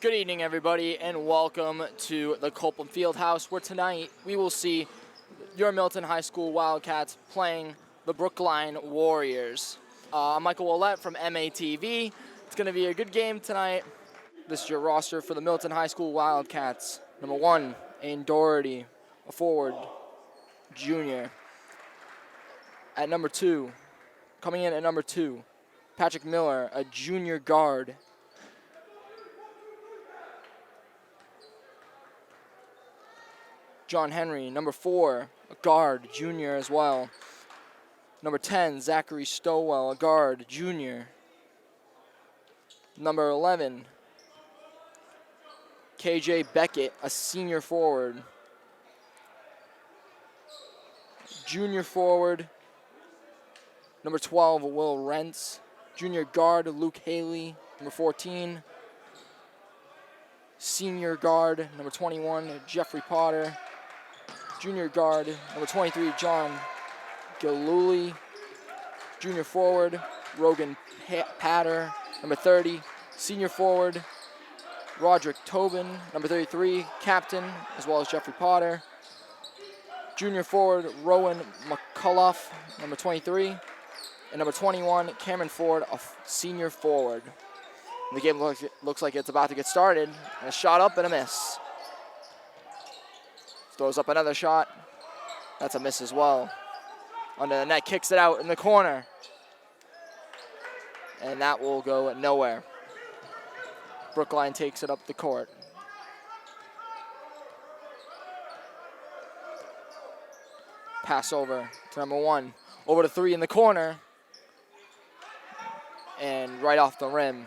Good evening, everybody, and welcome to the Copeland Fieldhouse, where tonight we will see your Milton High School Wildcats playing the Brookline Warriors. I'm Michael Willett from MATV. It's going to be a good game tonight. This is your roster for the Milton High School Wildcats. Number 1, Aiden Doherty, a forward, junior. At number 2, coming in at number 2, Patrick Miller, a junior guard. John Henry, number 4, a guard, junior as well. Number 10, Zachary Stowell, a guard, junior. Number 11, KJ Beckett, a senior forward. Junior forward, number 12, Will Rentz. Junior guard, Luke Haley, number 14. Senior guard, number 21, Jeffrey Potter. Junior guard, number 23, John Galuli. Junior forward, Rogan Patter, number 30. Senior forward, Roderick Tobin, number 33, captain, as well as Jeffrey Potter. Junior forward, Rowan McCullough, number 23. And number 21, Cameron Ford, a senior forward. And the game looks like it's about to get started. And a shot up and a miss. Throws up another shot. That's a miss as well. Under the net, kicks it out in the corner. And that will go nowhere. Brookline takes it up the court. Pass over to number 1. Over to 3 in the corner. And right off the rim.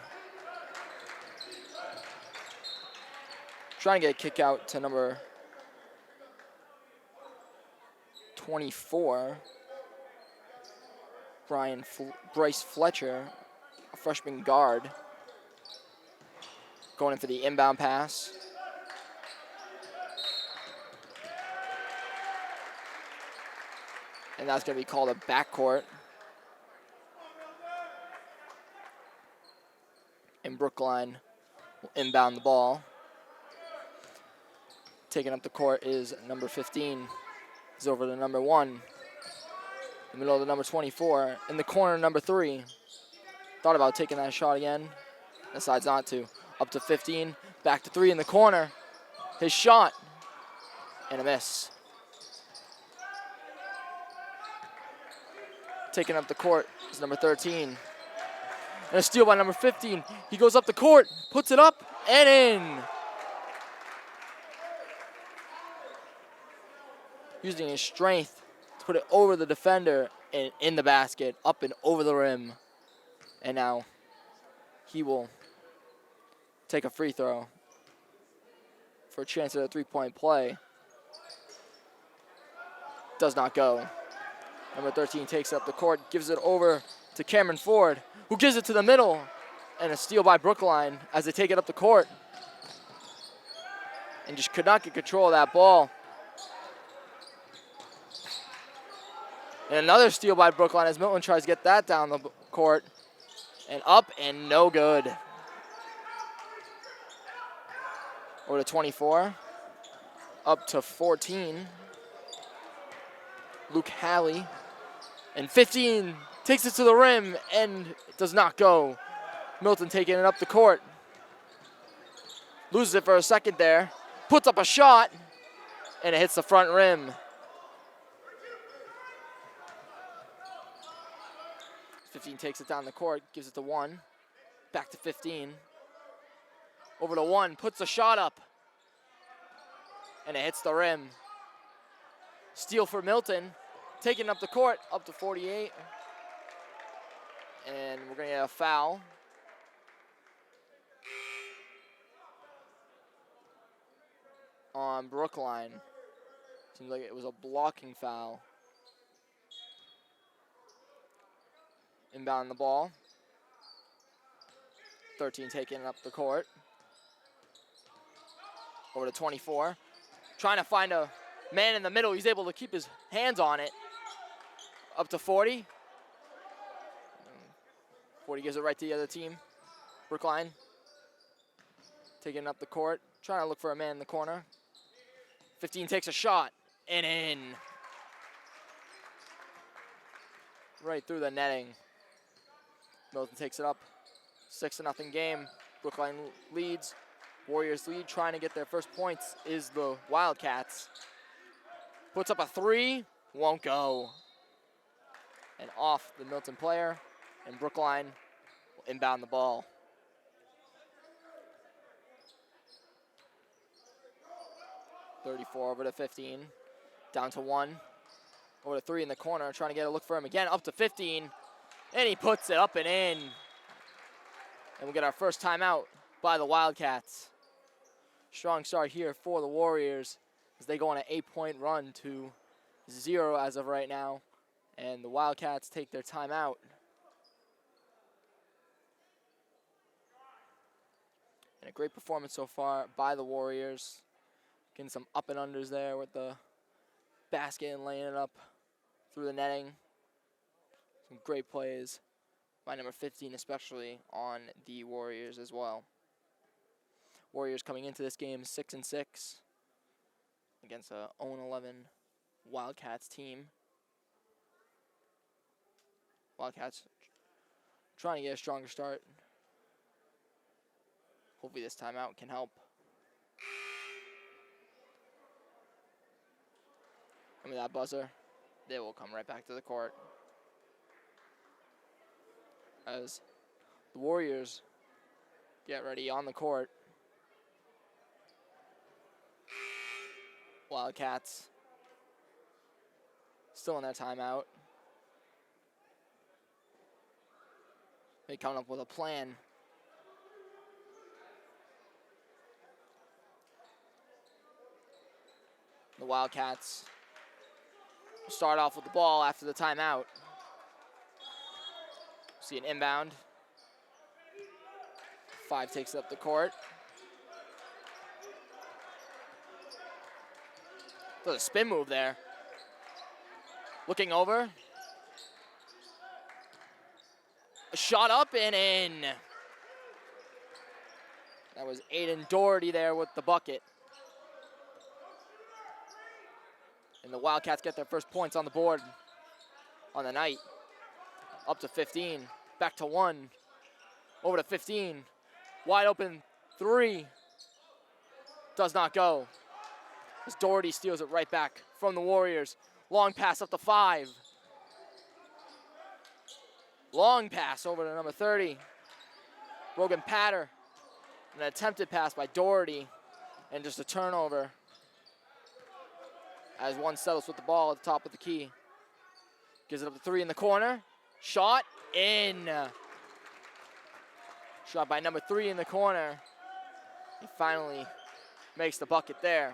Trying to get a kick out to number 24, Bryce Fletcher, a freshman guard, going in for the inbound pass. And that's going to be called a backcourt. And Brookline will inbound the ball. Taking up the court is number 15. He's over to number 1. In the middle of the number 24. In the corner, number 3. Thought about taking that shot again. Decides not to. Up to 15. Back to 3 in the corner. His shot. And a miss. Taking up the court is number 13. And a steal by number 15. He goes up the court. Puts it up and in. Using his strength to put it over the defender and in the basket, up and over the rim. And now he will take a free throw for a chance at a three-point play. Does not go. Number 13 takes up the court, gives it over to Cameron Ford, who gives it to the middle. And a steal by Brookline as they take it up the court. And just could not get control of that ball. And another steal by Brookline as Milton tries to get that down the court. And up and no good. Over to 24. Up to 14. Luke Halley. And 15 takes it to the rim and it does not go. Milton taking it up the court. Loses it for a second there. Puts up a shot. And it hits the front rim. 15 takes it down the court, gives it to 1. Back to 15. Over to 1, puts the shot up. And it hits the rim. Steal for Milton. Taking up the court, up to 48. And we're going to get a foul. On Brookline. Seems like it was a blocking foul. Inbound the ball. 13 taking it up the court. Over to 24. Trying to find a man in the middle. He's able to keep his hands on it. Up to 40. 40 gives it right to the other team. Brookline taking up the court, trying to look for a man in the corner. 15 takes a shot and in. Right through the netting. Milton takes it up. 6-0 game. Brookline leads. Warriors lead. Trying to get their first points is the Wildcats. Puts up a three. Won't go. And off the Milton player. And Brookline will inbound the ball. .34 over to 15. Down to 1. Over to 3 in the corner. Trying to get a look for him again. Up to 15. And he puts it up and in. And we'll get our first timeout by the Wildcats. Strong start here for the Warriors as they go on an 8-point run to 0 as of right now. And the Wildcats take their timeout. And a great performance so far by the Warriors. Getting some up and unders there with the basket and laying it up through the netting. Some great plays by number 15, especially on the Warriors as well. Warriors coming into this game 6-6 against a 0-11 Wildcats team. Wildcats trying to get a stronger start. Hopefully this timeout can help. I mean, that buzzer, they will come right back to the court. As the Warriors get ready on the court. Wildcats still in their timeout. They coming up with a plan. The Wildcats start off with the ball after the timeout. See an inbound. 5 takes up the court. There's a spin move there. Looking over. A shot up and in. That was Aiden Doherty there with the bucket. And the Wildcats get their first points on the board on the night. Up to 15, back to 1, over to 15. Wide open 3, does not go. As Doherty steals it right back from the Warriors. Long pass up to 5. Long pass over to number 30. Rogan Patter. An attempted pass by Doherty and just a turnover. As one settles with the ball at the top of the key. Gives it up to 3 in the corner. Shot in. Shot by number 3 in the corner. He finally makes the bucket there.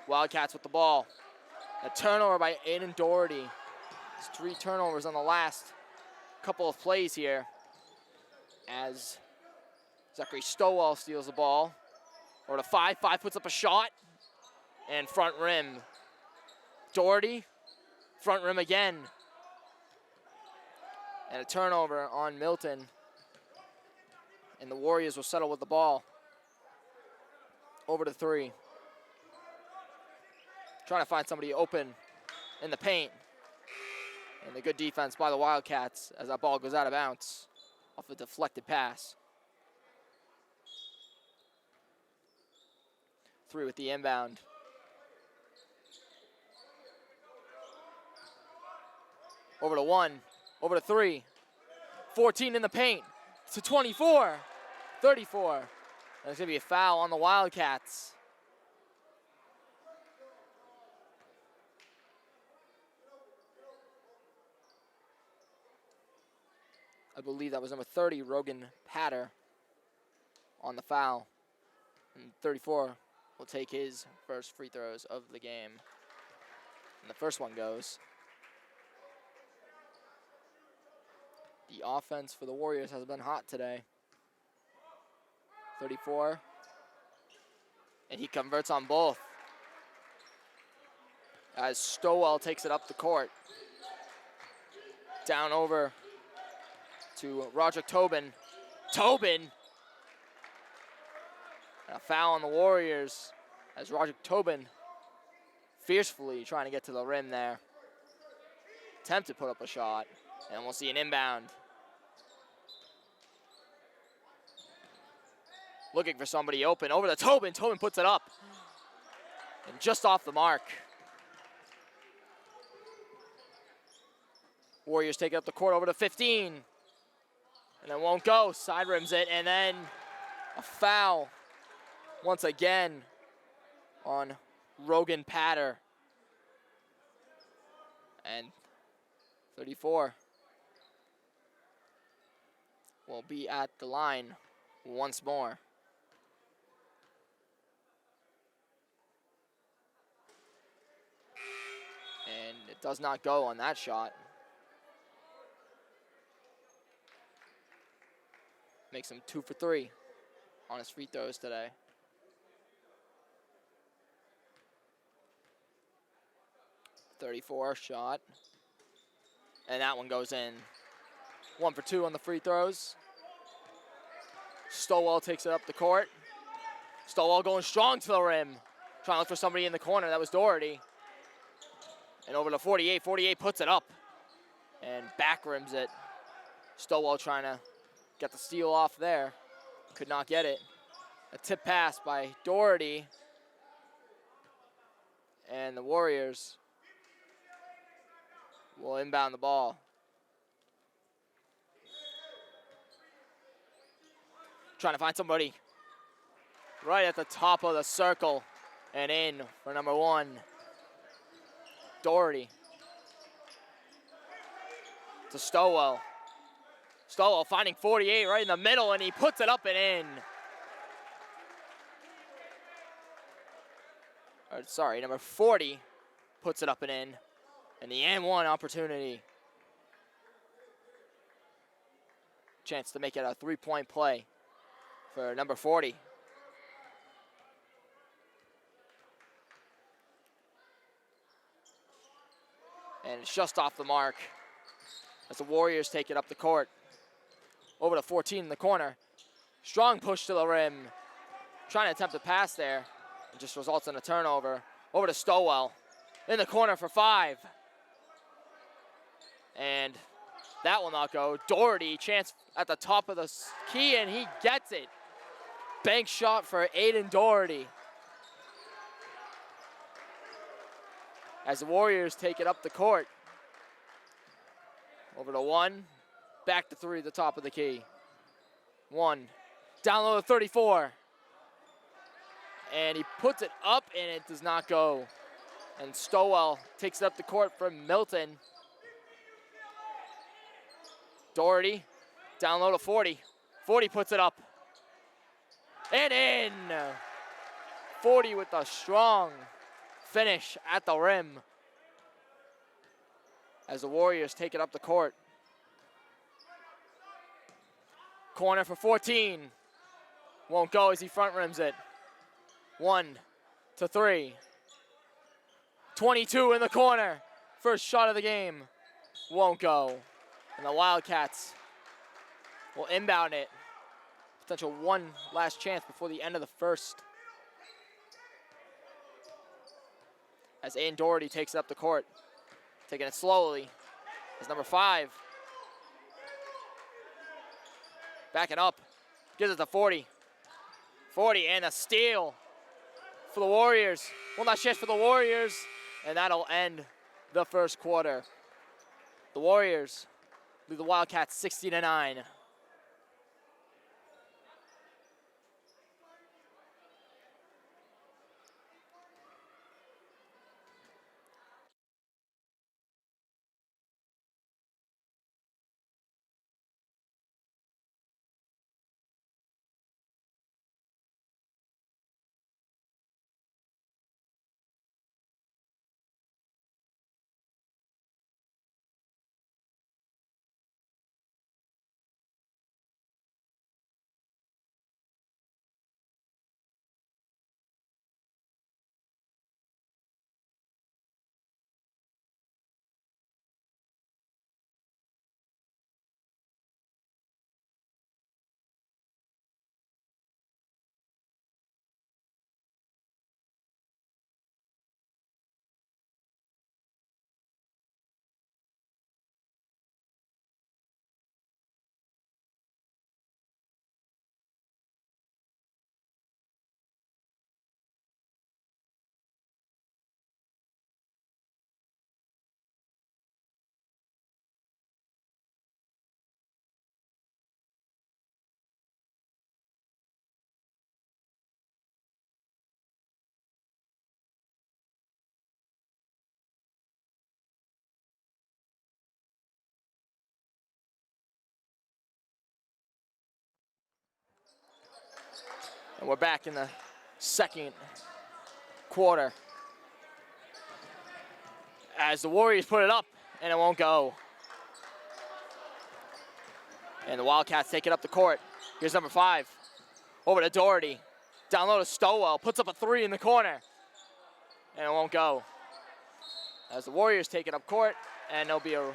Wildcats with the ball. A turnover by Aiden Doherty. It's 3 turnovers on the last couple of plays here. As Zachary Stowell steals the ball. Over to 5. 5 puts up a shot. And front rim. Doherty. Front rim again. And a turnover on Milton. And the Warriors will settle with the ball. Over to 3. Trying to find somebody open in the paint. And the good defense by the Wildcats as that ball goes out of bounds off a deflected pass. 3 with the inbound. Over to 1, over to 3. 14 in the paint to 24, 34. And there's gonna be a foul on the Wildcats. I believe that was number 30, Rogan Patter, on the foul. And 34 will take his first free throws of the game. And the first one goes. The offense for the Warriors has been hot today. 34. And he converts on both. As Stowell takes it up the court. Down over to Roderick Tobin. Tobin And a foul on the Warriors as Roger Tobin fiercely trying to get to the rim there. Attempt to put up a shot, and we'll see an inbound. Looking for somebody open, over to Tobin. Tobin puts it up, and just off the mark. Warriors take it up the court over to 15, and it won't go. Side rims it, and then a foul once again on Rogan Patter. And 34 will be at the line once more. And it does not go on that shot. Makes him 2 for 3 on his free throws today. .34 shot. And that one goes in. 1 for 2 on the free throws. Stowell takes it up the court. Stowell going strong to the rim. Trying to look for somebody in the corner. That was Doherty. And over to 48. 48 puts it up. And back rims it. Stowell trying to get the steal off there. Could not get it. A tip pass by Doherty. And the Warriors will inbound the ball. Trying to find somebody right at the top of the circle and in for number 1. Doherty to Stowell. Stowell finding 48 right in the middle, and he puts it up and in. Or, sorry, number 40 puts it up and in. And the and one opportunity. Chance to make it a 3-point play for number 40. And it's just off the mark as the Warriors take it up the court. Over to 14 in the corner. Strong push to the rim. Trying to attempt a pass there. It just results in a turnover. Over to Stowell in the corner for 5. And that will not go. Doherty, chance at the top of the key, and he gets it. Bank shot for Aiden Doherty. As the Warriors take it up the court. Over to 1. Back to 3 at the top of the key. 1. Down low to 34. And he puts it up, and it does not go. And Stowell takes it up the court from Milton. Doherty down low to 40. 40 puts it up. And in. 40 with a strong finish at the rim. As the Warriors take it up the court. Corner for 14. Won't go as he front rims it. 1 to 3. 22 in the corner. First shot of the game. Won't go. And the Wildcats will inbound it. Potential one last chance before the end of the first. As Aiden Doherty takes it up the court. Taking it slowly. As number 5. Backing up. Gives it to 40. 40 and a steal for the Warriors. One last chance for the Warriors. And that'll end the first quarter. The Warriors lead the Wildcats 60-9. And we're back in the second quarter. As the Warriors put it up, and it won't go. And the Wildcats take it up the court. Here's number 5. Over to Doherty. Down low to Stowell. Puts up a 3 in the corner. And it won't go. As the Warriors take it up court, and there'll be a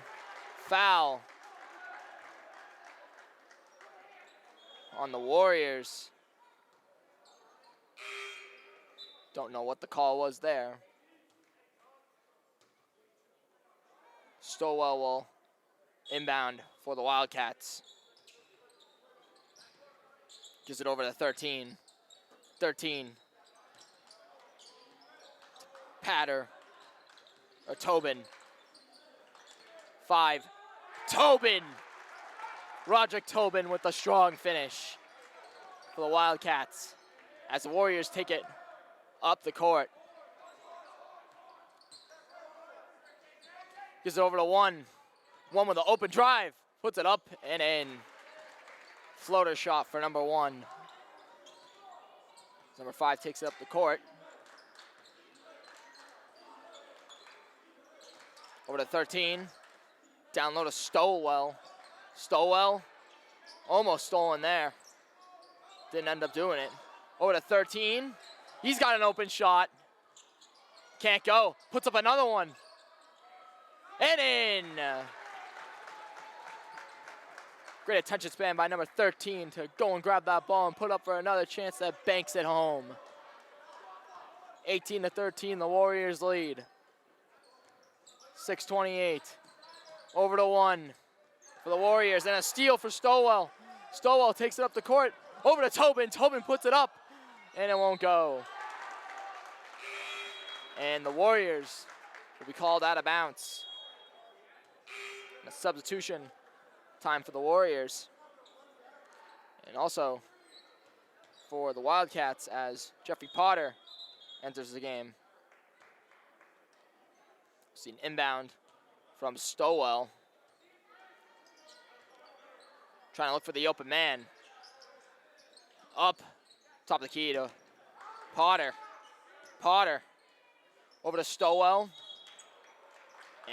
foul on the Warriors. Don't know what the call was there. Stowell will inbound for the Wildcats. Gives it over to 13. 13. Patter. Or Tobin. 5. Tobin! Roderick Tobin with a strong finish for the Wildcats as the Warriors take it up the court. Gives it over to 1. 1 with an open drive. Puts it up and in. Floater shot for number 1. Number 5 takes it up the court. Over to 13. Down low to Stowell. Stowell almost stolen there. Didn't end up doing it. Over to 13. He's got an open shot. Can't go. Puts up another one. And in. Great attention span by number 13 to go and grab that ball and put up for another chance that banks it home. 18-13, the Warriors lead. 6:28. Over to 1 for the Warriors, and a steal for Stowell. Stowell takes it up the court. Over to Tobin. Tobin puts it up, and it won't go. And the Warriors will be called out of bounds. And a substitution time for the Warriors. And also for the Wildcats as Jeffrey Potter enters the game. See an inbound from Stowell. Trying to look for the open man. Up, top of the key to Potter. Potter over to Stowell.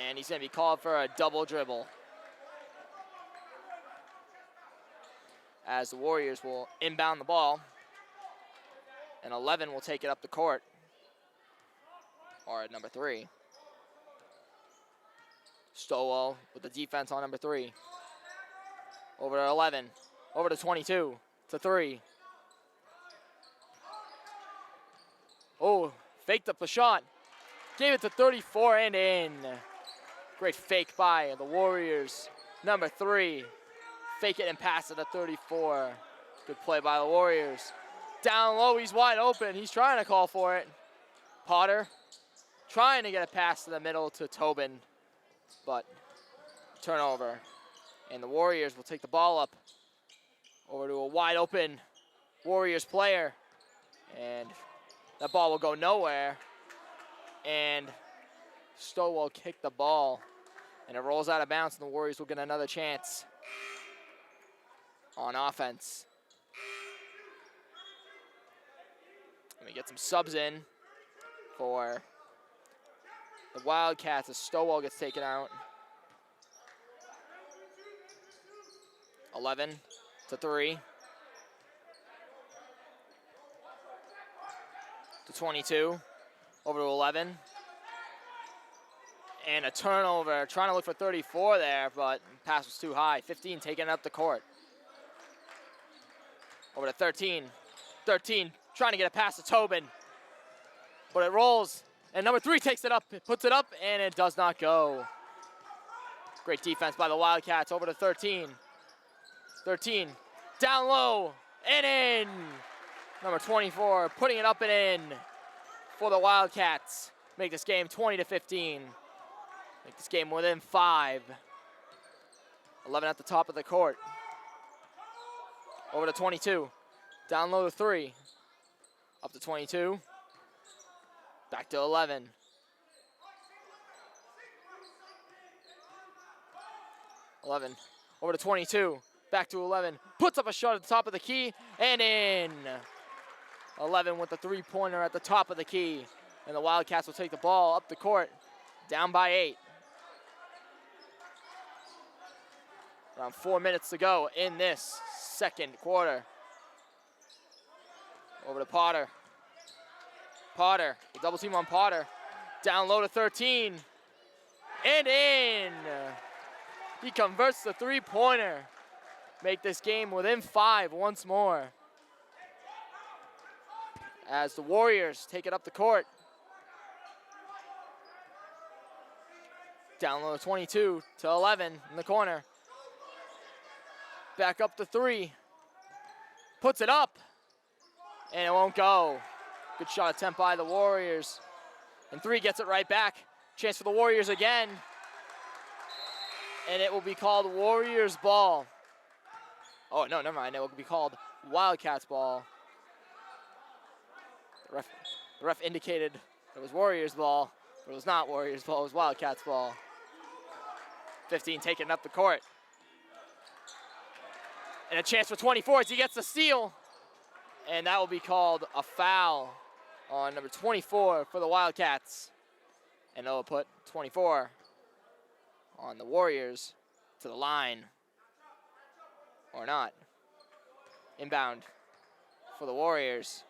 And he's going to be called for a double dribble. As the Warriors will inbound the ball. And 11 will take it up the court. Or at number 3. Stowell with the defense on number 3. Over to 11. Over to 22. To 3. Oh, faked up the shot. Gave it to 34 and in. Great fake by the Warriors. Number 3. Fake it and pass it to 34. Good play by the Warriors. Down low, he's wide open. He's trying to call for it. Potter trying to get a pass to the middle to Tobin. But turnover. And the Warriors will take the ball up over to a wide open Warriors player. And that ball will go nowhere. And Stowell kicked the ball. And it rolls out of bounds, and the Warriors will get another chance on offense. Let me get some subs in for the Wildcats as Stowell gets taken out. 11 to 3. To 22. Over to 11. And a turnover. Trying to look for 34 there, but the pass was too high. 15 taking up the court. Over to 13. 13 trying to get a pass to Tobin. But it rolls. And number 3 takes it up, puts it up, and it does not go. Great defense by the Wildcats. Over to 13. 13, down low, and in. Number 24, putting it up and in for the Wildcats. Make this game 20-15. Make this game within 5. 11 at the top of the court. Over to 22, down low to 3. Up to 22, back to 11. 11, over to 22. Back to 11, puts up a shot at the top of the key, and in. 11 with the three-pointer at the top of the key. And the Wildcats will take the ball up the court, down by 8. Around 4 minutes to go in this second quarter. Over to Potter. Potter, the double team on Potter. Down low to 13. And in. He converts the three-pointer. Make this game within 5 once more. As the Warriors take it up the court. Down low to 22 to 11 in the corner. Back up to 3. Puts it up. And it won't go. Good shot attempt by the Warriors. And 3 gets it right back. Chance for the Warriors again. And it will be called Warriors ball. Oh, no, never mind. It will be called Wildcats ball. The ref indicated it was Warriors ball, but it was not Warriors ball. It was Wildcats ball. 15 taking up the court. And a chance for 24 as he gets the steal. And that will be called a foul on number 24 for the Wildcats. And they'll put 24 on the Warriors to the line. Or not. Inbound for the Warriors.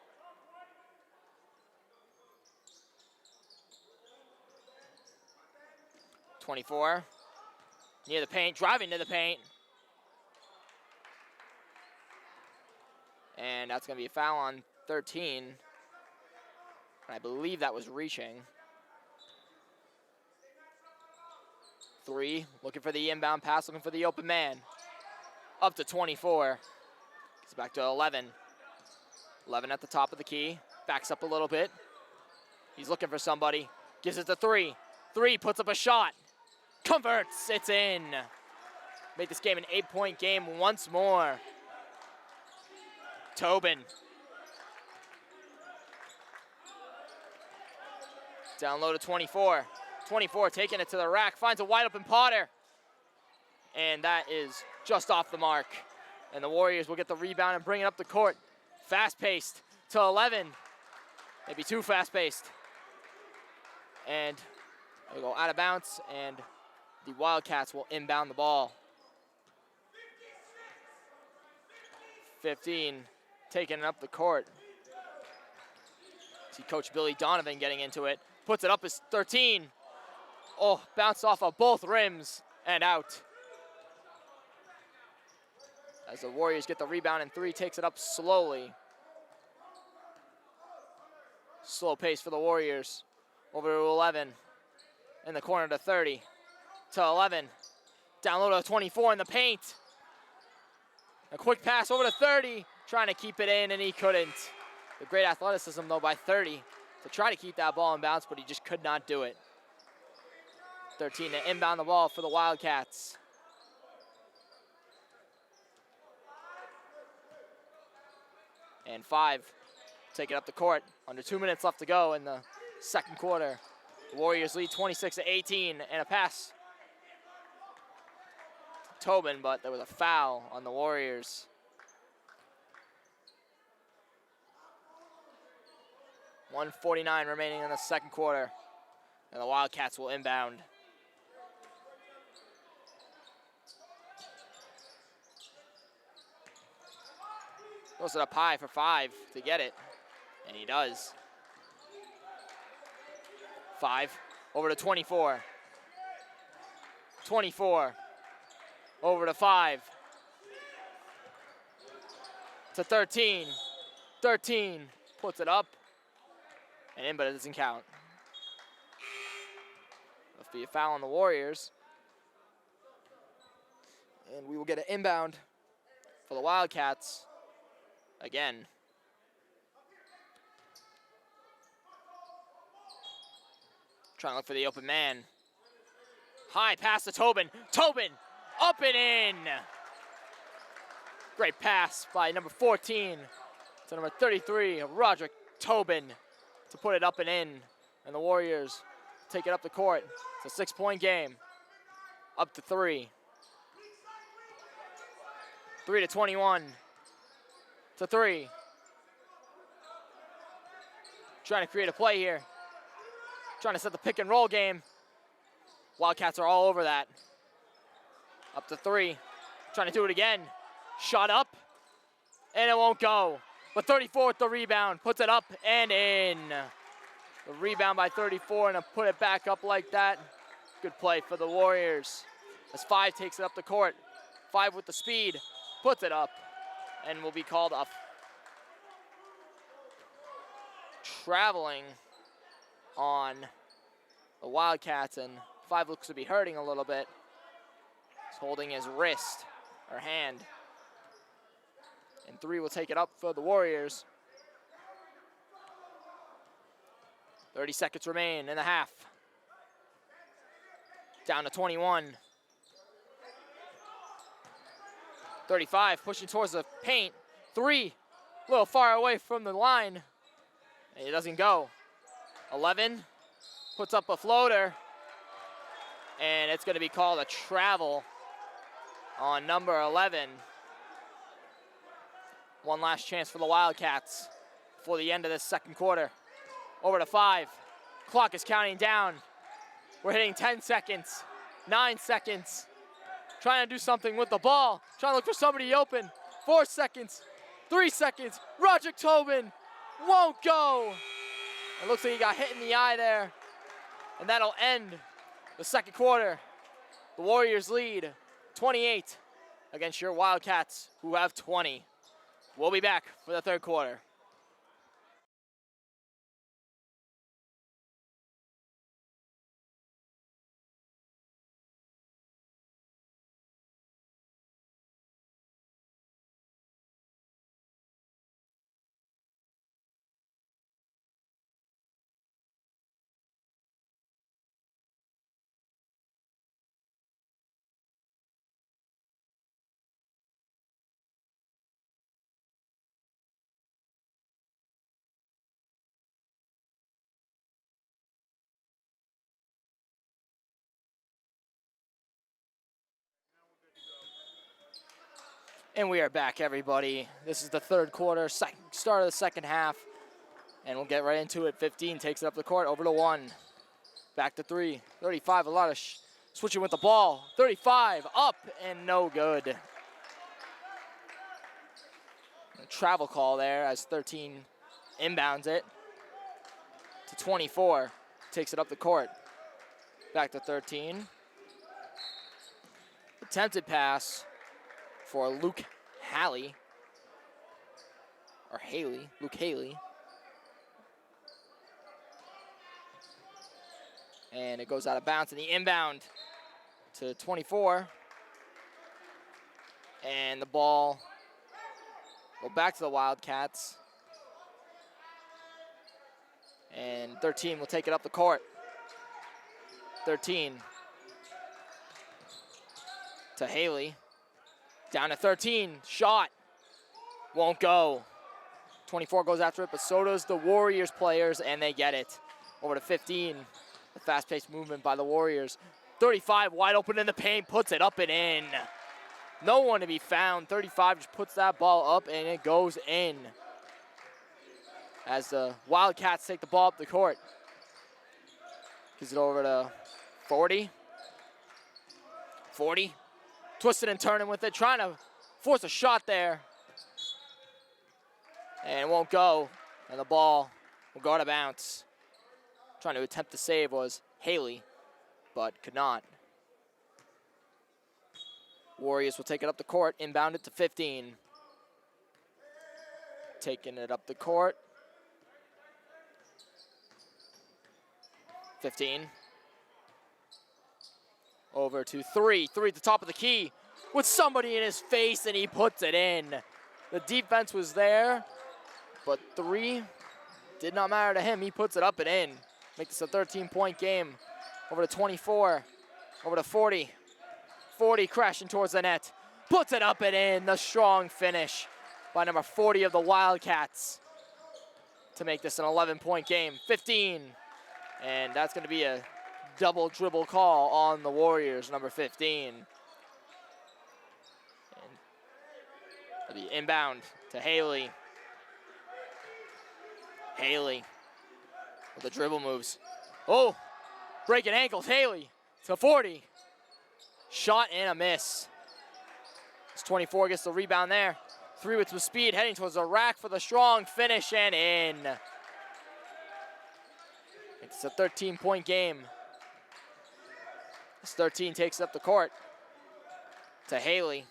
.24 near the paint, driving to the paint. And that's going to be a foul on 13. I believe that was reaching. 3, looking for the inbound pass, looking for the open man. Up to 24. It's back to 11. 11 at the top of the key. Backs up a little bit. He's looking for somebody. Gives it to 3. 3 puts up a shot. Converts. It's in. Make this game an 8-point game once more. Tobin. Down low to 24. 24 taking it to the rack. Finds a wide open Potter. And that is just off the mark. And the Warriors will get the rebound and bring it up the court. Fast-paced to 11. Maybe too fast-paced. And they'll go out of bounds, and the Wildcats will inbound the ball. 15 taking it up the court. See Coach Billy Donovan getting into it. Puts it up as 13. Oh, bounced off of both rims and out. As the Warriors get the rebound, and 3 takes it up slowly. Slow pace for the Warriors. Over to 11. In the corner to 30. To 11. Down low to 24 in the paint. A quick pass over to 30. Trying to keep it in, and he couldn't. The great athleticism, though, by 30 to try to keep that ball in bounds, but he just could not do it. 13 to inbound the ball for the Wildcats. And 5 take it up the court. Under 2 minutes left to go in the second quarter. The Warriors lead 26-18, and a pass to Tobin, but there was a foul on the Warriors. .149 remaining in the second quarter, and the Wildcats will inbound. Goes it up high for 5 to get it, and he does. 5 over to 24. 24 over to 5. To 13. 13 puts it up and in, but it doesn't count. Must be a foul on the Warriors. And we will get an inbound for the Wildcats again. Trying to look for the open man. High pass to Tobin. Tobin up and in. Great pass by number 14 to number 33, Roderick Tobin, to put it up and in. And the Warriors take it up the court. It's a 6-point game. Up to 3. 3 to 21. To 3. trying to create a play here. Trying to set the pick and roll game. Wildcats are all over that. Up to 3. Trying to do it again. Shot up. And it won't go. But 34 with the rebound. Puts it up and in. The rebound by 34 and to put it back up like that. Good play for the Warriors. As 5 takes it up the court. 5 with the speed. Puts it up and will be called off. Traveling on the Wildcats, and 5 looks to be hurting a little bit. He's holding his wrist or hand. And 3 will take it up for the Warriors. 30 seconds remain in the half. Down to 21. 35 pushing towards the paint. 3 a little far away from the line. And it doesn't go. 11 puts up a floater. And it's going to be called a travel on number 11. One last chance for the Wildcats before the end of this second quarter. Over to 5. Clock is counting down. We're hitting 10 seconds, 9 seconds. Trying to do something with the ball. Trying to look for somebody open. 4 seconds, 3 seconds. Roger Tobin won't go. It looks like he got hit in the eye there. And that'll end the second quarter. The Warriors lead 28 against your Wildcats, who have 20. We'll be back for the third quarter. And we are back, everybody. This is the third quarter, start of the second half. And we'll get right into it. 15 takes it up the court, over to 1. Back to 3. 35, a lot of switching with the ball. 35, up and no good. A travel call there as 13 inbounds it to 24. Takes it up the court. Back to 13. Attempted pass for Luke Haley, or Haley, Luke Haley. And it goes out of bounds in the inbound to 24. And the ball will go back to the Wildcats. And 13 will take it up the court. 13 to Haley. Down to 13, shot, won't go. 24 goes after it, but so does the Warriors players, and they get it. Over to 15, the fast-paced movement by the Warriors. 35, wide open in the paint, puts it up and in. No one to be found. 35 just puts that ball up, and it goes in. As the Wildcats take the ball up the court. Gives it over to 40. 40. Twisted and turning with it, trying to force a shot there. And it won't go. And the ball will go out of bounds. Trying to attempt to save was Haley, but could not. Warriors will take it up the court, inbound it to 15. Taking it up the court. 15. Over to 3. 3 at the top of the key with somebody in his face, and he puts it in. The defense was there, but 3 did not matter to him. He puts it up and in. Makes this a 13-point game. Over to 24. Over to 40. 40 crashing towards the net. Puts it up and in. The strong finish by number 40 of the Wildcats to make this an 11-point game. 15. And that's going to be a double dribble call on the Warriors, number 15. And the inbound to Haley. Haley with the dribble moves. Oh, breaking ankles. Haley to 40. Shot and a miss. It's 24 gets the rebound there. 3 with some speed, heading towards the rack for the strong finish and in. It's a 13-point game. This 13 takes up the court to Haley.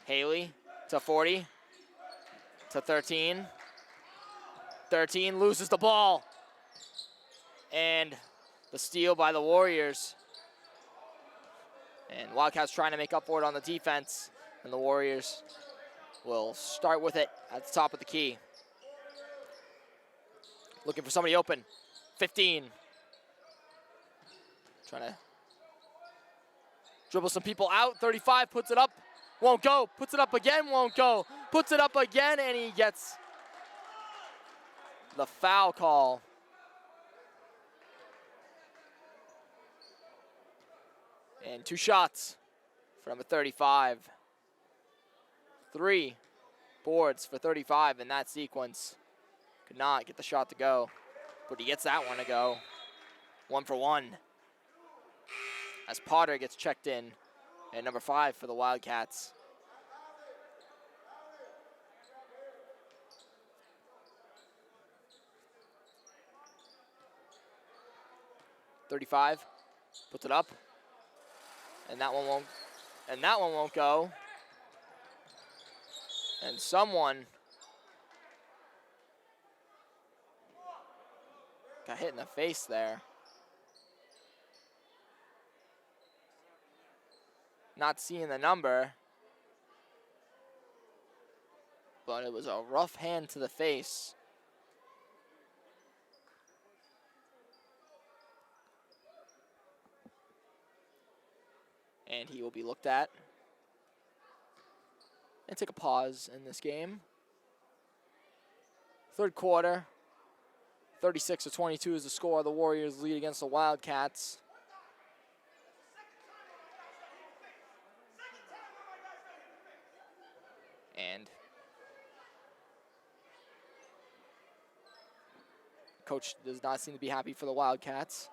Haley to 40, to 13. 13 loses the ball. And the steal by the Warriors. And Wildcats trying to make up for it on the defense. And the Warriors will start with it at the top of the key. Looking for somebody open. 15. Trying to dribble some people out. 35 puts it up. Won't go. Puts it up again. Won't go. Puts it up again, and he gets the foul call. And 2 shots for number 35. 3 boards for 35 in that sequence. Could not get the shot to go, but he gets that one to go. 1 for 1. As Potter gets checked in at number 5 for the Wildcats. .35 puts it up. And that one won't go. And someone got hit in the face there. Not seeing the number, but it was a rough hand to the face. And he will be looked at. And take a pause in this game. Third quarter. 36-22 is the score. The Warriors lead against the Wildcats. And coach does not seem to be happy for the Wildcats.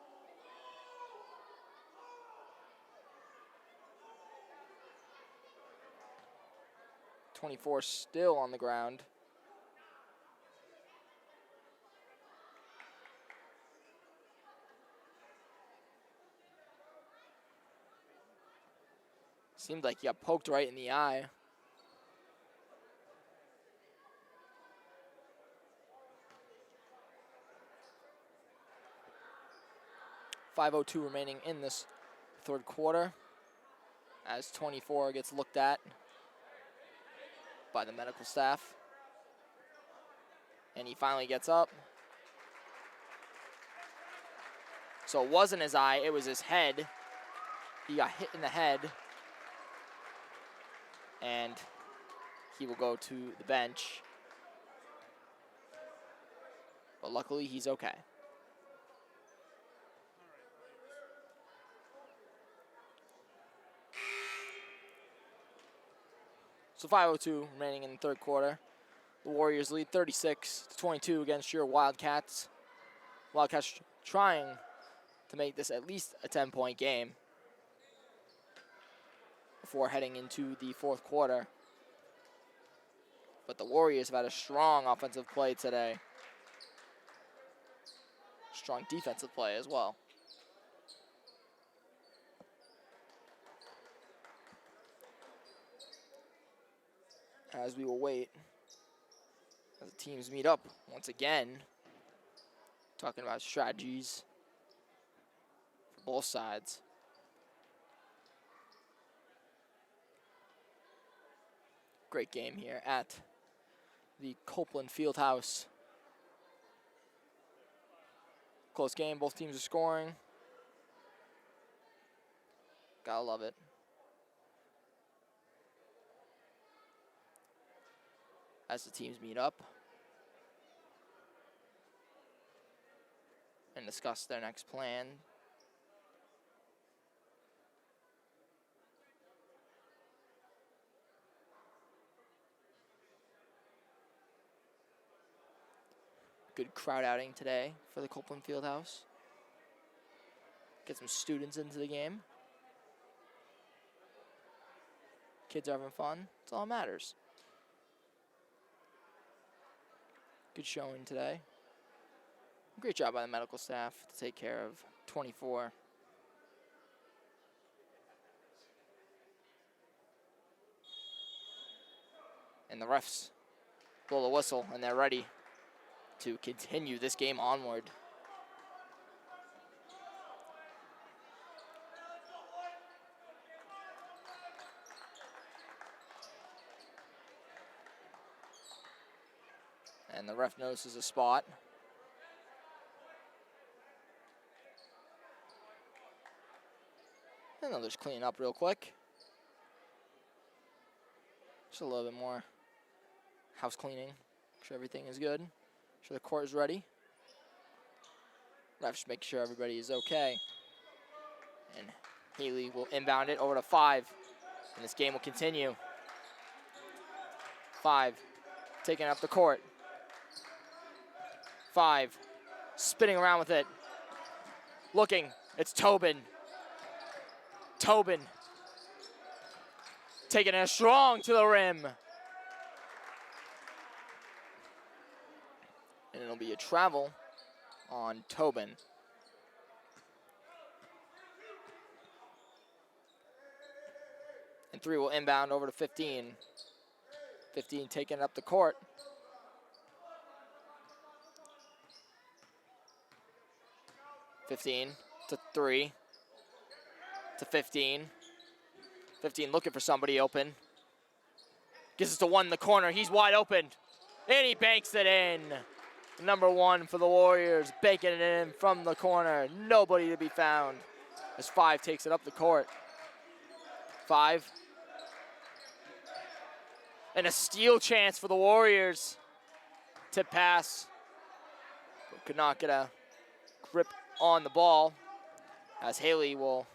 .24 still on the ground. Seemed like he got poked right in the eye. .502 remaining in this third quarter as 24 gets looked at by the medical staff. And he finally gets up. So it wasn't his eye, it was his head. He got hit in the head. And he will go to the bench. But luckily he's okay. So 5:02 remaining in the third quarter. The Warriors lead 36-22 against your Wildcats. Wildcats trying to make this at least a 10-point game before heading into the fourth quarter. But the Warriors have had a strong offensive play today. Strong defensive play as well. As we will wait as the teams meet up once again, talking about strategies for both sides. Great game here at the Copeland Fieldhouse. Close game, both teams are scoring. Gotta love it. As the teams meet up and discuss their next plan. Good crowd outing today for the Copeland Fieldhouse. Get some students into the game. Kids are having fun. That's all that matters. Good showing today. Great job by the medical staff to take care of 24. And the refs blow the whistle, and they're ready to continue this game onward. And the ref notices a spot. And they'll just clean up real quick. Just a little bit more house cleaning. Make sure everything is good. Make sure the court is ready. Refs make sure everybody is okay. And Haley will inbound it over to 5. And this game will continue. 5 taking up the court. 5 spinning around with it. Looking, it's Tobin. Tobin taking it strong to the rim. And it'll be a travel on Tobin. And 3 will inbound over to 15. 15 taking up the court. (15) to 3 to 15. 15 looking for somebody open. Gives it to 1 in the corner. He's wide open. And he banks it in. Number 1 for the Warriors, banking it in from the corner. Nobody to be found as 5 takes it up the court. 5. And a steal chance for the Warriors to pass. But could not get a grip on the ball as Haley will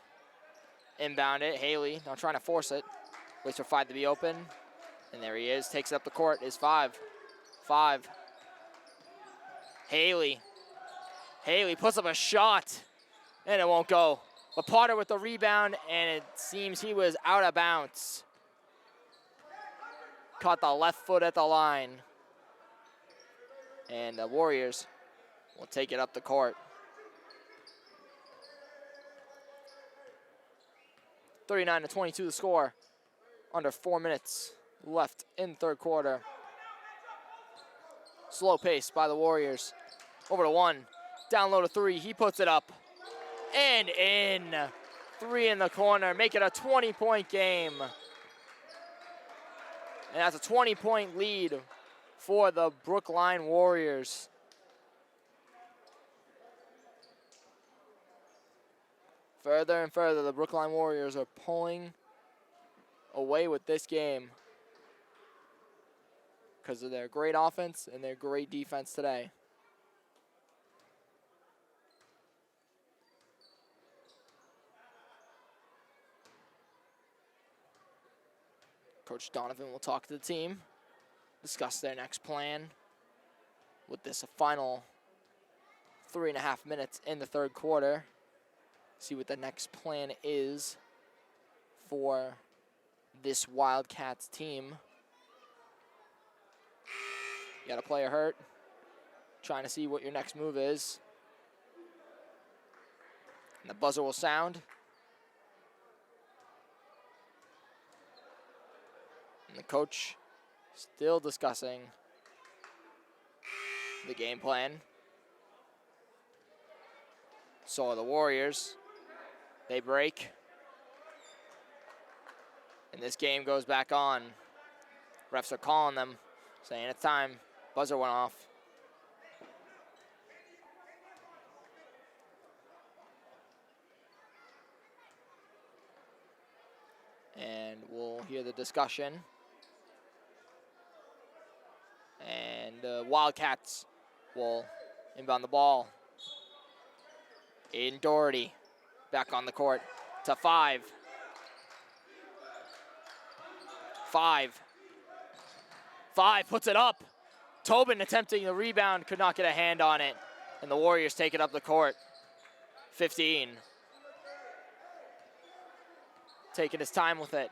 inbound it. Haley now trying to force it. Waits for 5 to be open. And there he is. Takes it up the court is 5. 5. Haley. Haley puts up a shot. And it won't go. But Potter with the rebound. And it seems he was out of bounds. Caught the left foot at the line. And the Warriors will take it up the court. 39-22 the score. Under 4 minutes left in the third quarter. Slow pace by the Warriors. Over to 1. Down low to 3. He puts it up. And in. 3 in the corner. Make it a 20-point game. And that's a 20-point lead for the Brookline Warriors. Further and further, the Brookline Warriors are pulling away with this game because of their great offense and their great defense today. Coach Donovan will talk to the team, discuss their next plan with this final 3.5 minutes in the third quarter. See what the next plan is for this Wildcats team. You got a player hurt. Trying to see what your next move is. And the buzzer will sound. And the coach still discussing the game plan. So are the Warriors. They break. And this game goes back on. Refs are calling them, saying it's time. Buzzer went off. And we'll hear the discussion. And the Wildcats will inbound the ball. Aiden Doherty back on the court to 5. 5 puts it up. Tobin attempting the rebound, could not get a hand on it. And the Warriors take it up the court. 15. Taking his time with it.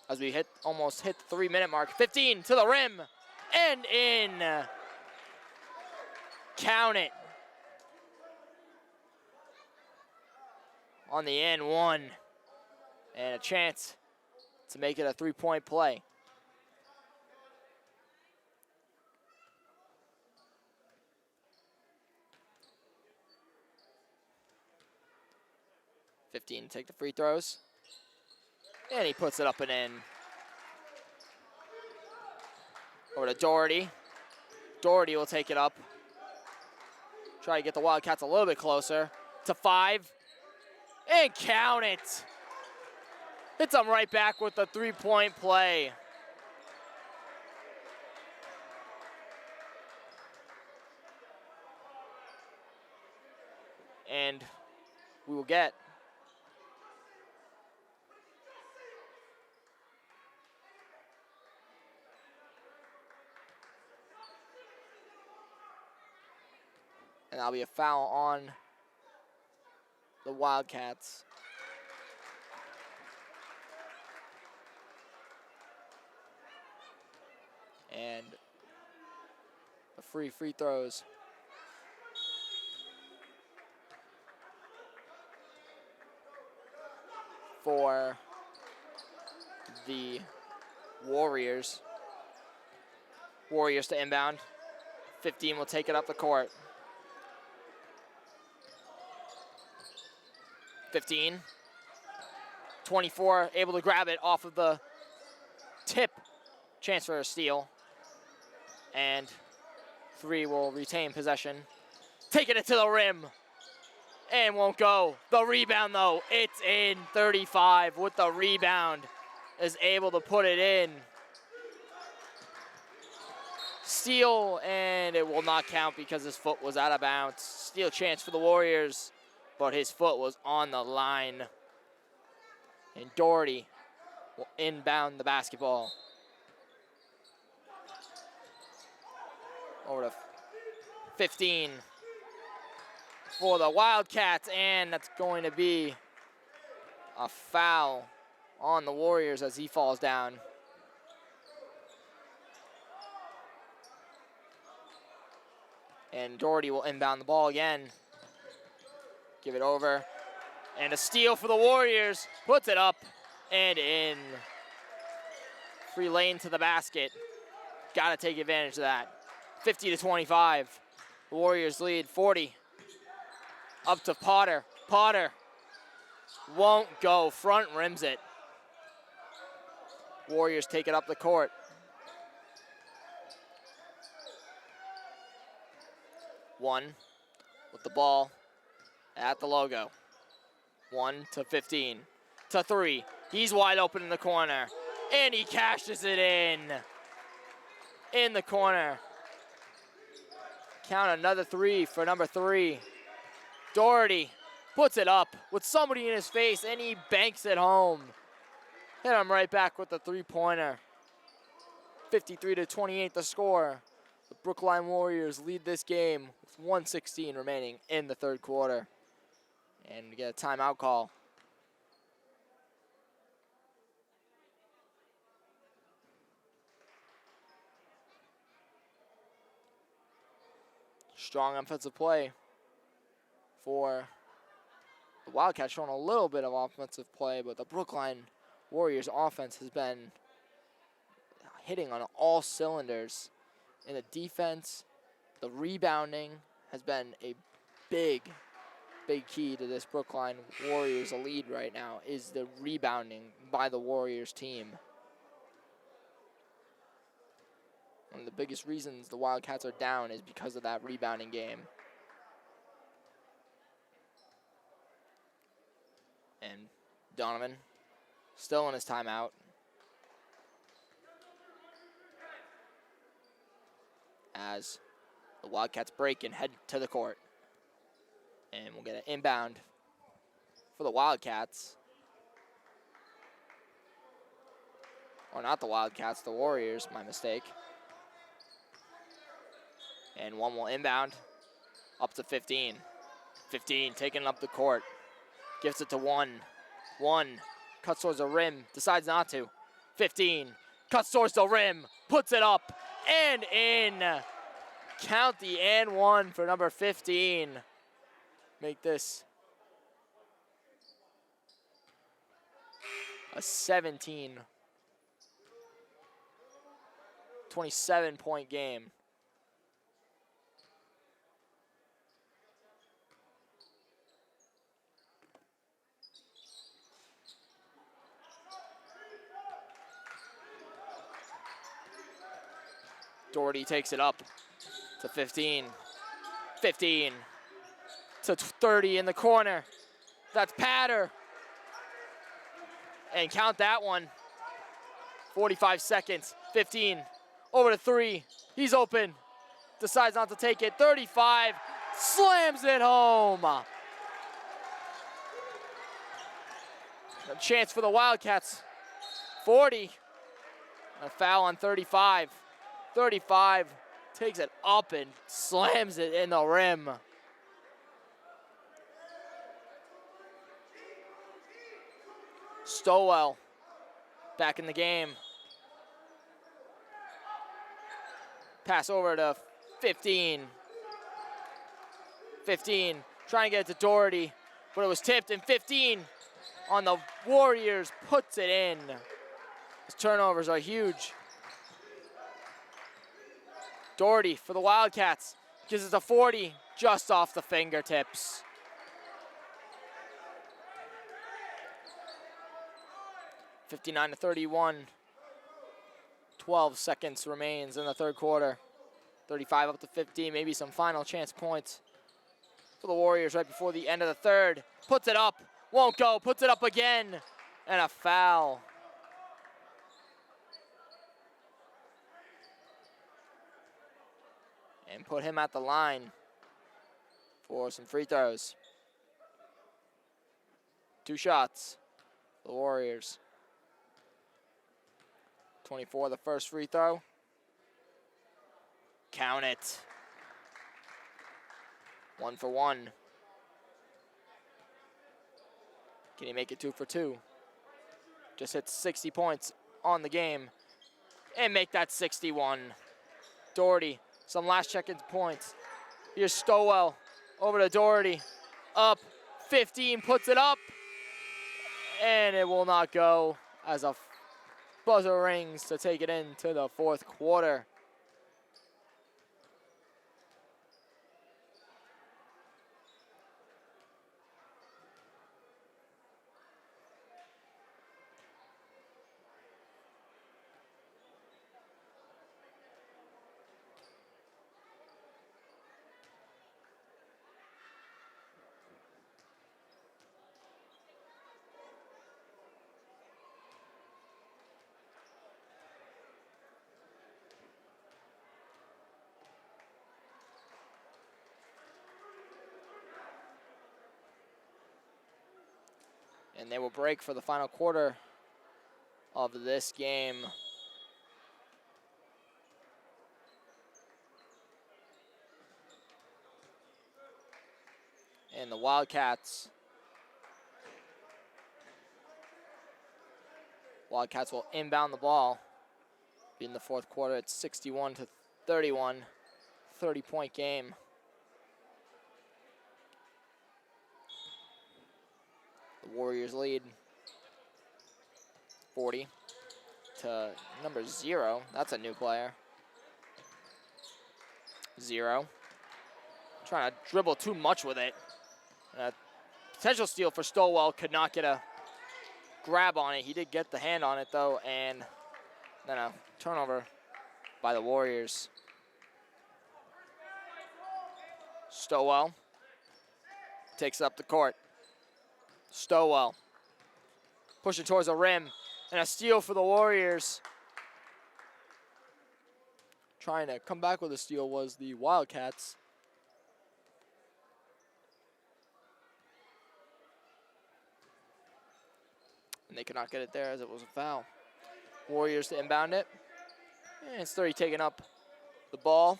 As we almost hit the 3-minute mark. 15 to the rim and in. Count it. On the end, 1. And a chance to make it a 3-point play. To take the free throws. And he puts it up and in. Over to Doherty. Doherty will take it up. Try to get the Wildcats a little bit closer. To 5. And count it. Hits them right back with the 3-point play. And we will get and that'll be a foul on the Wildcats. And the free throws. For the Warriors. Warriors to inbound. 15 will take it up the court. 15. 24 able to grab it off of the tip. Chance for a steal. And 3 will retain possession. Taking it to the rim. And won't go. The rebound, though, it's in. 35 with the rebound. Is able to put it in. Steal, and it will not count because his foot was out of bounds. Steal chance for the Warriors, but his foot was on the line. And Doherty will inbound the basketball. Over to 15 for the Wildcats, and that's going to be a foul on the Warriors as he falls down. And Doherty will inbound the ball again. Give it over. And a steal for the Warriors. Puts it up and in. Free lane to the basket. Got to take advantage of that. 50-25. The Warriors lead 40. Up to Potter. Potter won't go. Front rims it. Warriors take it up the court. One with the ball at the logo. 1 to 15 to 3. He's wide open in the corner. And he cashes it in the corner. Count another 3 for number 3. Doherty puts it up with somebody in his face, and he banks it home. Hit him right back with the 3-pointer. 53-28 the score. The Brookline Warriors lead this game with 1:16 remaining in the third quarter. And we get a timeout call. Strong offensive play for the Wildcats, showing a little bit of offensive play, but the Brookline Warriors offense has been hitting on all cylinders. In the defense, the rebounding has been a big key to this Brookline Warriors lead right now, is the rebounding by the Warriors team. One of the biggest reasons the Wildcats are down is because of that rebounding game. And Donovan still in his timeout. As the Wildcats break and head to the court. And we'll get an inbound for the Wildcats. Or not the Wildcats, the Warriors, my mistake. And one will inbound up to 15. 15 taking up the court. Gives it to one. One cuts towards the rim, decides not to. 15 cuts towards the rim, puts it up and in. Count the and one for number 15. Make this a 27-point game. Doherty takes it up to 15. 15 to 30 in the corner. That's Patter. And count that one. 45 seconds. 15 over to 3. He's open. Decides not to take it. 35. Slams it home. A chance for the Wildcats. 40. A foul on 35. 35 takes it up and slams it in the rim. Stowell back in the game. Pass over to 15. 15 trying to get it to Doherty, but it was tipped, and 15 on the Warriors puts it in. His turnovers are huge. Doherty for the Wildcats gives it to 40, just off the fingertips. (59-31). 12 seconds remains in the third quarter. 35 up to 15, maybe some final chance points for the Warriors right before the end of the third. Puts it up, won't go, puts it up again, and a foul. And put him at the line for some free throws. 2 shots for the Warriors. 24, the first free throw. Count it. 1 for 1. Can he make it 2 for 2? Just hit 60 points on the game and make that 61. Doherty, some last check-in points. Here's Stowell over to Doherty. Up, 15, puts it up, and it will not go as a buzzer rings to take it into the fourth quarter. And they will break for the final quarter of this game. And the Wildcats will inbound the ball. In the fourth quarter, it's 61-31, 30-point game. The Warriors lead 40 to number 0. That's a new player. 0. Trying to dribble too much with it. Potential steal for Stowell, could not get a grab on it. He did get the hand on it though, and then a turnover by the Warriors. Stowell takes up the court. Stowell pushing towards the rim, and a steal for the Warriors. Trying to come back with a steal was the Wildcats. And they could not get it there as it was a foul. Warriors to inbound it. And it's 30 taking up the ball.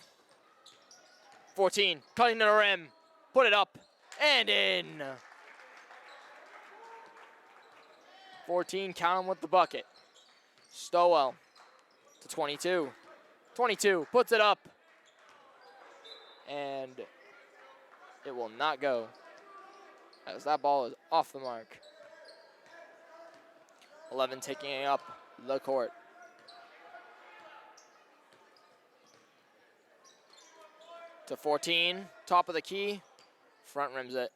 14, cutting to the rim, put it up, and in. 14, count him with the bucket. Stowell to 22. 22, puts it up, and it will not go, as that ball is off the mark. 11 taking up the court. To 14, top of the key, front rims it.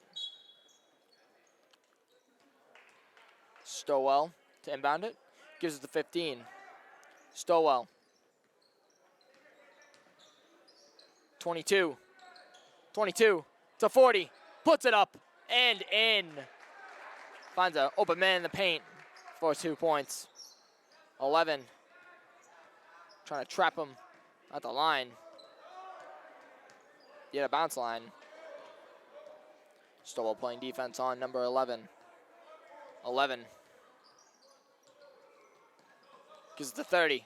Stowell to inbound it, gives it to 15. Stowell. 22. 22 to 40, puts it up and in. Finds an open man in the paint for 2 points. 11, trying to trap him at the line. Yeah, bounce line. Stowell playing defense on number 11. 11. Gives it to 30.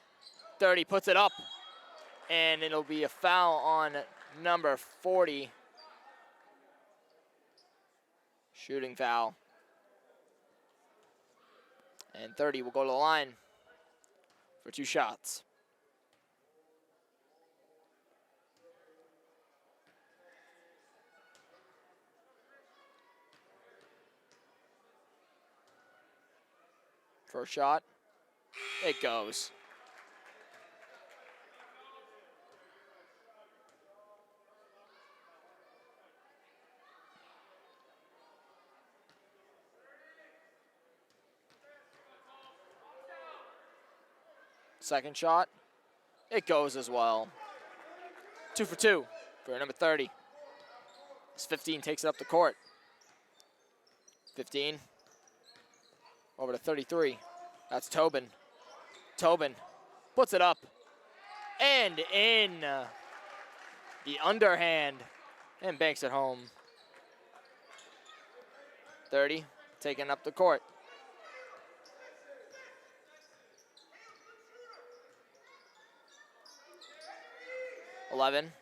30 puts it up, and it'll be a foul on number 40. Shooting foul. And 30 will go to the line for 2 shots. First shot, it goes. Second shot, it goes as well. 2 for 2 for number 30. This 15 takes it up the court. 15. Over to 33. That's Tobin. Tobin puts it up and in. The underhand and banks it home. 30 taking up the court. 11.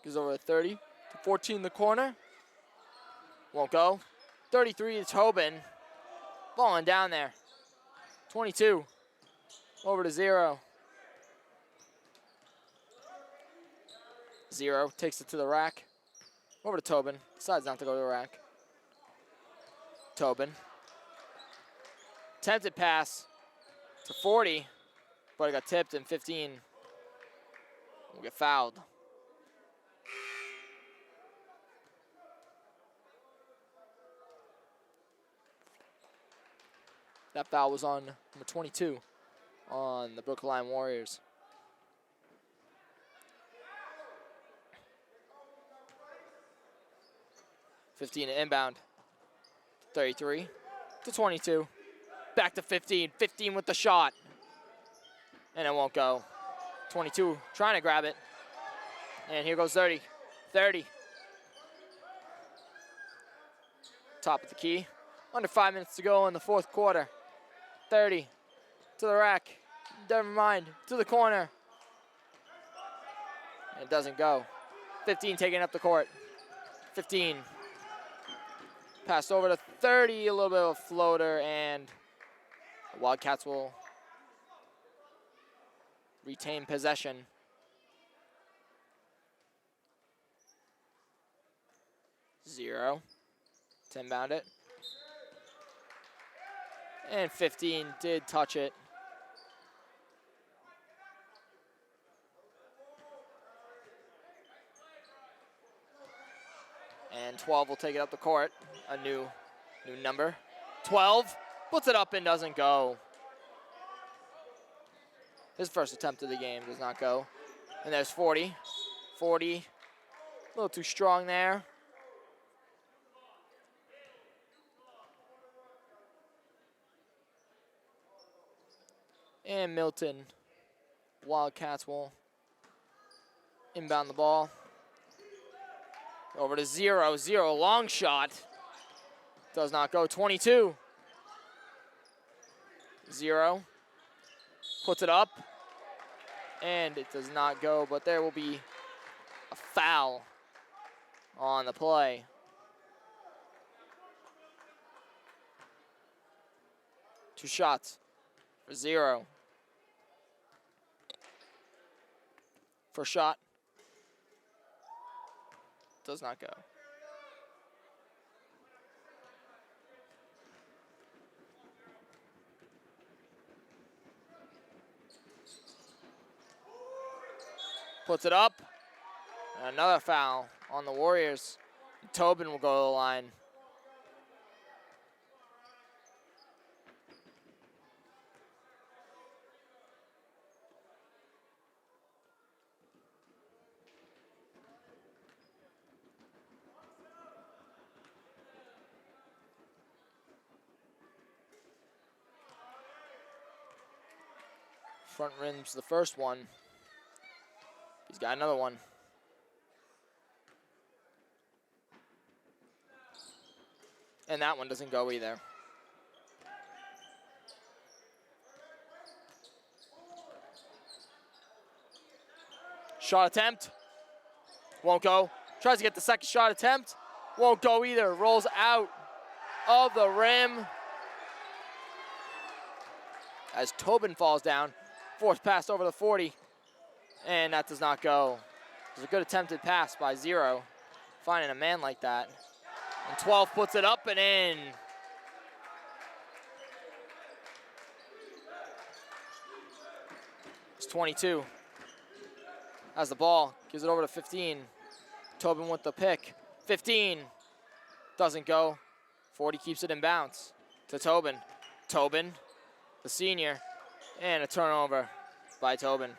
Goes over to 30. To 14 in the corner. Won't go. 33 to Tobin. Falling down there. 22. Over to 0. 0 takes it to the rack. Over to Tobin. Decides not to go to the rack. Tobin. Attempted pass to 40, but it got tipped, and 15 will get fouled. That foul was on number 22 on the Brookline Warriors. (15) to inbound. 33 to 22. Back to 15. 15 with the shot. And it won't go. 22 trying to grab it. And here goes 30. 30. Top of the key. Under 5 minutes to go in the fourth quarter. 30 to the rack. Never mind. To the corner. And it doesn't go. 15 taking up the court. 15. Passed over to 30, a little bit of a floater, and the Wildcats will retain possession. Zero to inbound it. And 15 did touch it. And 12 will take it up the court. A new number. 12 puts it up and doesn't go. His first attempt of the game does not go. And there's 40. 40, a little too strong there. And Milton, Wildcats will inbound the ball. Over to 0. 0, long shot. Does not go. 22. 0. Puts it up, and it does not go, but there will be a foul on the play. Two shots for 0. First shot does not go. Puts it up. And another foul on the Warriors. Tobin will go to the line. Front rim's the first one. He's got another one. And that one doesn't go either. Shot attempt. Won't go. Tries to get the second shot attempt. Won't go either. Rolls out of the rim. As Tobin falls down. Forced pass over the 40. And that does not go. It was a good attempted pass by 0. Finding a man like that. And 12 puts it up and in. It's 22. Has the ball. Gives it over to 15. Tobin with the pick. 15. Doesn't go. 40 keeps it in bounds to Tobin. Tobin, the senior. And a turnover by Tobin.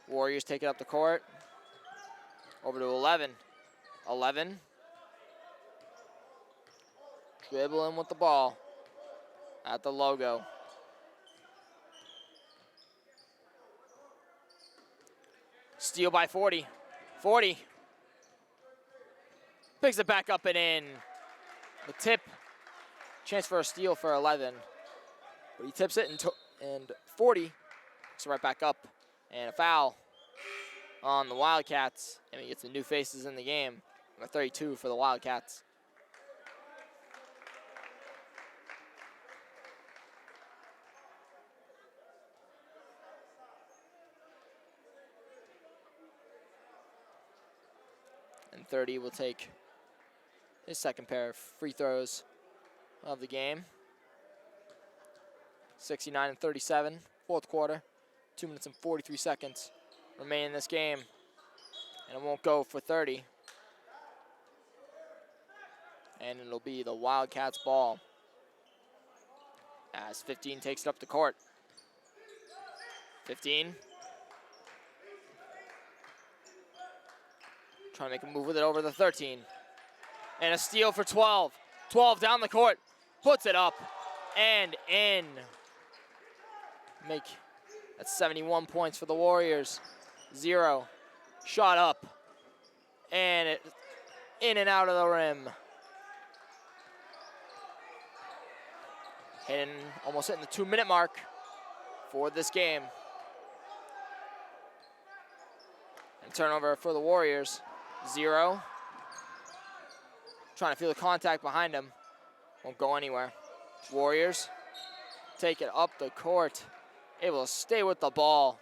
Warriors take it up the court. Over to 11. 11. Dribbling with the ball at the logo. Steal by 40. 40. Picks it back up and in. The tip. Chance for a steal for 11. But he tips it and 40 picks it right back up. And a foul on the Wildcats. And he gets the new faces in the game. Number 32 for the Wildcats. And 30 will take his second pair of free throws of the game. 69 and 37, fourth quarter. 2 minutes and 43 seconds remain in this game. And it won't go for 30. And it'll be the Wildcats' ball as 15 takes it up the court. 15. Trying to make a move with it over the 13. And a steal for 12. 12 down the court. Puts it up and in. That's 71 points for the Warriors. 0. Shot up. And it in and out of the rim. Almost hitting the 2-minute mark for this game. And turnover for the Warriors. 0. Trying to feel the contact behind him. Won't go anywhere. Warriors take it up the court. Able to stay with the ball.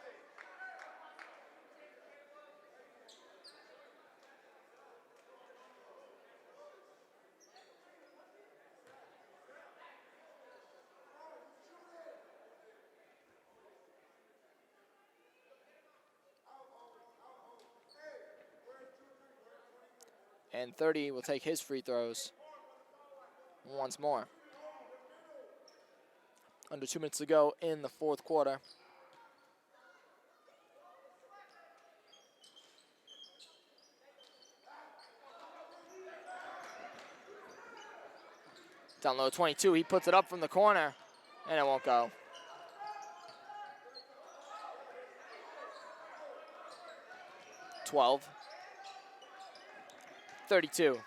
And 30 will take his free throws once more. Under 2 minutes to go in the fourth quarter. Down low 22, he puts it up from the corner, and it won't go. (12). 32.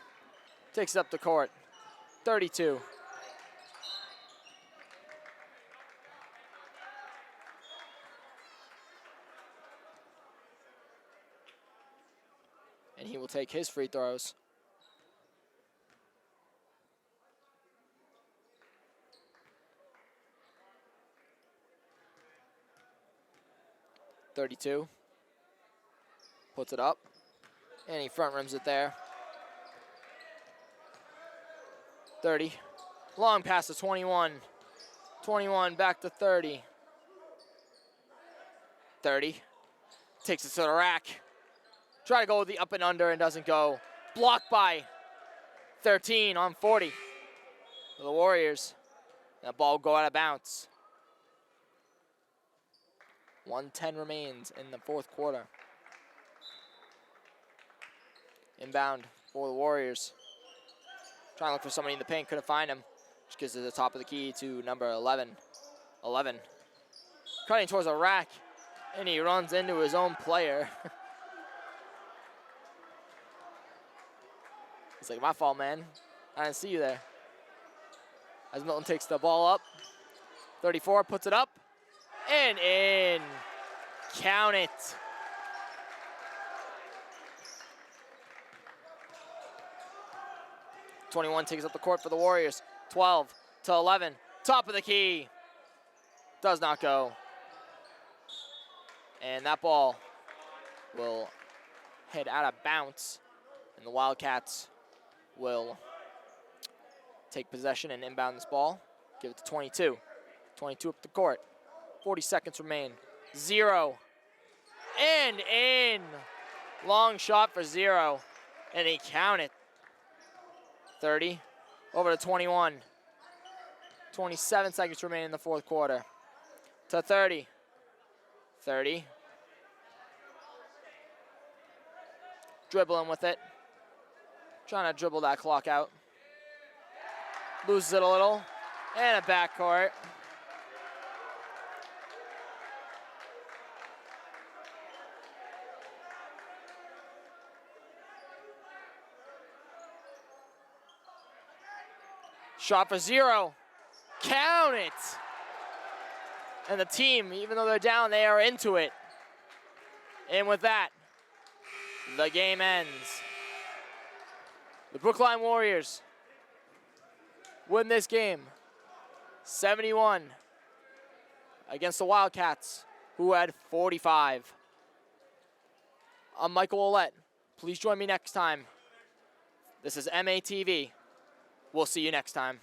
Takes it up the court. 32. and he will take his free throws. .32. Puts it up, and he front rims it there. 30. Long pass to 21. 21 back to 30. 30. Takes it to the rack. Try to go with the up and under and doesn't go. Blocked by 13 on 40 for the Warriors. That ball will go out of bounds. 1:10 remains in the fourth quarter. Inbound for the Warriors. Trying to look for somebody in the paint, couldn't find him. Just gives it the top of the key to number 11. 11. Cutting towards a rack, and he runs into his own player. He's like, my fault, man. I didn't see you there. As Milton takes the ball up. 34, puts it up, and in. Count it. .21 takes up the court for the Warriors. 12 to 11. Top of the key. Does not go. And that ball will head out of bounds. And the Wildcats will take possession and inbound this ball. Give it to 22. 22 up the court. 40 seconds remain. 0. And in. Long shot for 0. And he counted. 30. Over to 21. 27 seconds remain in the fourth quarter. To 30. 30. Dribbling with it. Trying to dribble that clock out. Loses it a little. And a backcourt. Shot for 0. Count it. And the team, even though they're down, they are into it. And with that, the game ends. The Brookline Warriors win this game 71 against the Wildcats, who had 45. I'm Michael Ouellette. Please join me next time. This is MATV. We'll see you next time.